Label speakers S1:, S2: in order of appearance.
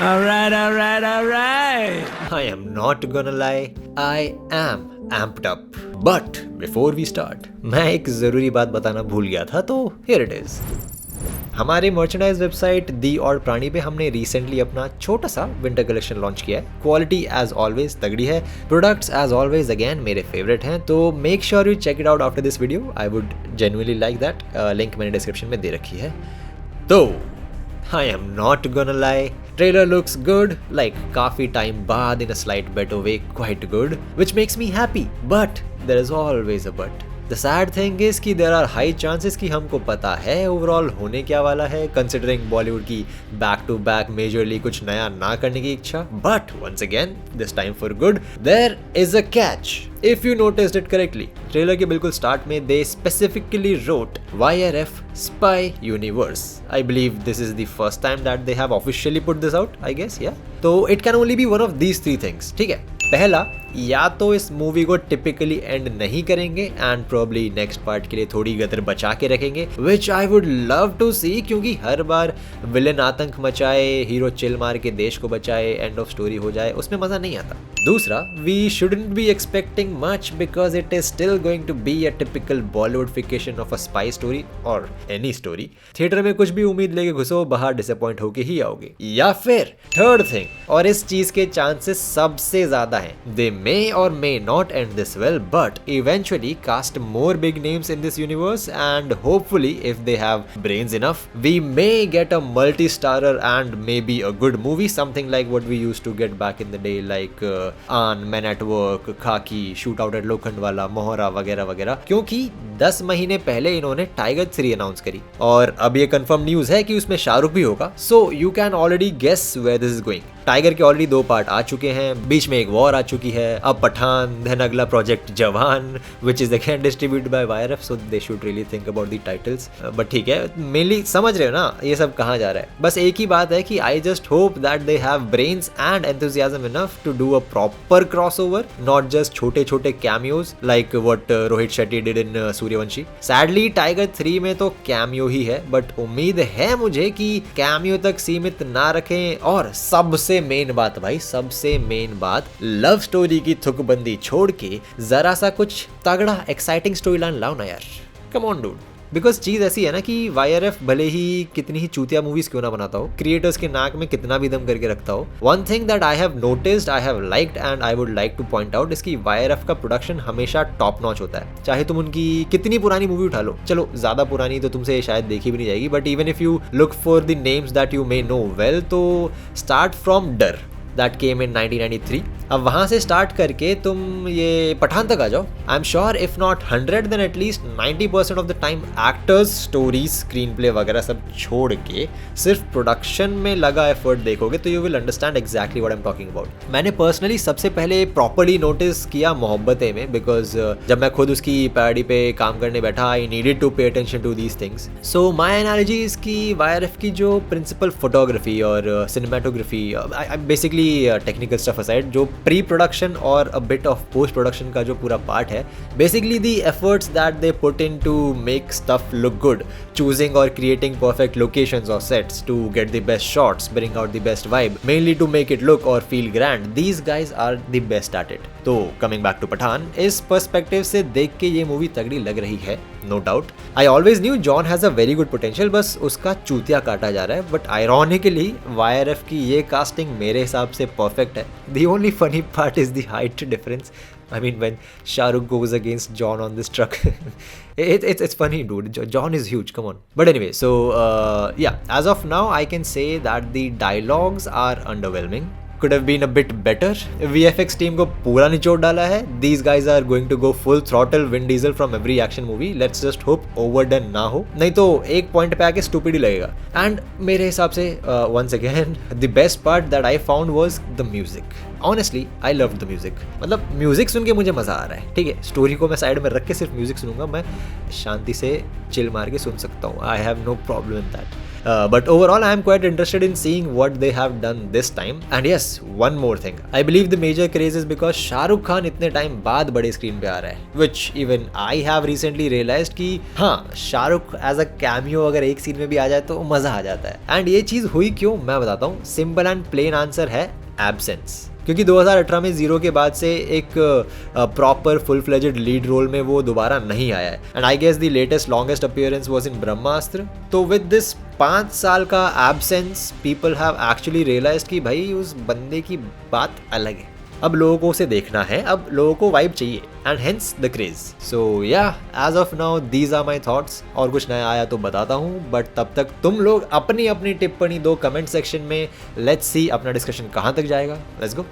S1: Alright, alright, alright.
S2: I am not gonna lie, I am amped up. But before we start, मैं एक ज़रूरी बात बताना भूल गया था, तो here it is. हमारे मर्चेंडाइज वेबसाइट दी और प्राणी पे हमने रिसेंटली अपना छोटा सा विंटर कलेक्शन लॉन्च किया है. क्वालिटी एज ऑलवेज तगड़ी है, प्रोडक्ट्स एज ऑलवेज अगेन मेरे फेवरेट हैं, तो make sure you check it out after this video. I would genuinely like that. Link मैंने डिस्क्रिप्शन में दे रखी है. तो I am not gonna lie, trailer looks good, like काफी टाइम बाद in a slight better way, quite good, which makes me happy, but there is always a but. The sad thing is कि there are high chances कि हमको पता है overall होने क्या वाला है, considering Bollywood की back to back majorly कुछ नया ना करने की इच्छा. But once again, this time for good, there is a catch. If you noticed it correctly, trailer के बिल्कुल स्टार्ट में they specifically wrote YRF Spy Universe. I believe this is the first time that they have officially put this out, I guess, yeah. तो it can only be one of these three things, ठीक है. पहला, या तो इस movie को typically and नहीं करेंगे एंड प्रोबब्ली नेक्स्ट पार्ट के लिए थोड़ी गदर बचा के रखेंगे, विच आई वुड लव टू सी, क्योंकि हर बार विलेन आतंक मचाए, हीरो चिल मार के देश को बचाए, एंड ऑफ स्टोरी हो जाए, उसमें मजा नहीं आता. दूसरा, we shouldn't be expecting much because it is still going to be a typical bollywoodification of a spy story और एनी स्टोरी. थिएटर में कुछ भी उम्मीद लेके घुसो, बाहर डिसअपॉइंट होके ही आओगे. या फिर थर्ड थिंग, और इस चीज के चांसेस सबसे ज्यादा हैं, दे may or may not end this well, but eventually cast more big names in this universe, and hopefully if they have brains enough, we may get a multi-starrer and maybe a good movie, something like what we used to get back in the day, like Aan, Men at Work, Khaki, Shootout at Lokhandwala, Mohra वगैरह वगैरह. क्योंकि 10 महीने पहले इन्होंने tiger 3 announce करी और अब ये कंफर्म न्यूज है कि उसमें शाहरुख भी होगा. So you can already guess where this is going. Tiger के ऑलरेडी 2 पार्ट आ चुके हैं, बीच में एक वॉर आ चुकी है, अब पठान, देन अगला प्रोजेक्ट जवान, which is again distributed by YRF, so they should really think about the titles. But ठीक है, मेनली समझ रहे हो ना ये सब कहाँ जा रहा है. बस एक ही बात है कि I just hope that they have brains and enthusiasm enough to do a proper crossover, not just छोटे छोटे cameos like what Rohit Shetty did in Sooryavanshi. Sadly Tiger 3 में तो कैमियो ही है, बट उम्मीद है मुझे कि कैमियो तक सीमित ना रखें. और सबसे मेन बात भाई, सबसे मेन बात, लव स्टोरी की थुकबंदी छोड़ के जरा सा कुछ तगड़ा एक्साइटिंग स्टोरी लाइन लाओ ना यार. Come on dude. बिकॉज चीज ऐसी है ना कि YRF भले ही कितनी ही चूतिया मूवीज क्यों ना बनाता हो, क्रिएटर्स के नाक में कितना भी दम करके रखता हो, one thing that I have noticed, I have liked and I would like two point out is कि YRF का प्रोडक्शन हमेशा टॉप नॉच होता है. चाहे तुम उनकी कितनी पुरानी मूवी उठा लो, चलो ज्यादा पुरानी तो तुमसे शायद देखी भी नहीं जाएगी, but even if you look for the names that you may know well, तो start from Darr that came in 1993. अब वहां से स्टार्ट करके तुम ये पठान तक आ जाओ, I am sure if not 100 then at least 90% of the time actors, stories, screenplay वगैरह सब छोड़ के सिर्फ प्रोडक्शन में लगा एफर्ट देखोगे तो you will understand exactly what I am talking about. मैंने पर्सनली सबसे पहले प्रॉपर्ली नोटिस किया मोहब्बतें में, बिकॉज जब मैं खुद उसकी पैरडी पे काम करने बैठा, I needed to pay attention to these things. So my analogy is की YRF की जो प्रिंसिपल फोटोग्राफी और cinematography, basically technical stuff aside, जो प्री प्रोडक्शन और a bit of post production का जो पूरा पार्ट है, basically the efforts that they put in to make stuff look good, choosing और क्रिएटिंग परफेक्ट लोकेशंस और sets to get the best shots, bring out the best vibe, mainly to make it look और feel grand. These guys are the best at it. तो coming back to Pathaan, इस perspective से देख के ये movie तगड़ी लग रही है, no doubt. I always knew John has a very good potential, बस उसका चूतिया काटा जा रहा है. बट आयरॉनिकली YRF की ये कास्टिंग मेरे हिसाब से परफेक्ट है. The only funny part is the height difference. I mean, when Shahrukh goes against John on this truck, it's funny, dude. John is huge. Come on. But anyway, so yeah, as of now, I can say that the dialogues are underwhelming. Could have been a bit better. VFX team को पूरा निचोड़ डाला है. These guys are going to go full throttle Vin Diesel from every action movie. Let's just hope overdone ना हो, नहीं तो एक पॉइंट पे आके stupid ही लगेगा. And मेरे हिसाब से once again, the best part that I found was the music. Honestly, I loved the music. मतलब म्यूजिक सुन के मुझे मजा आ रहा है. ठीक है, स्टोरी को मैं साइड में रख के सिर्फ म्यूजिक सुनूंगा, मैं शांति से चिल मार के सुन सकता हूँ. I have no problem in that. But overall I am quite interested in seeing what they have done this time. And yes, one more thing, I believe the major craze is because Shahrukh Khan इतने time बाद बड़े screen पे आ रहा है, which even I have recently realised कि हाँ, Shahrukh as a cameo अगर एक सीन में भी आ जाए तो मजा आ जाता है. एंड ये चीज हुई क्यों, मैं बताता हूँ. सिंपल एंड प्लेन आंसर है एब्सेंस. क्योंकि 2018 में जीरो के बाद से एक proper full fledged lead role में वो दोबारा नहीं आया है. And I guess the latest longest appearance was in Brahmastra. तो विद दिस 5 साल का absence, people have actually realised कि भाई उस बंदे की बात अलग है. अब लोगों को उसे देखना है, अब लोगों को वाइब चाहिए, and hence the craze. So yeah, as of now these are my thoughts. और कुछ नया आया तो बताता हूँ, बट तब तक तुम लोग अपनी अपनी टिप्पणी दो कमेंट सेक्शन में. लेट्स सी अपना डिस्कशन कहाँ तक जाएगा. Let's go.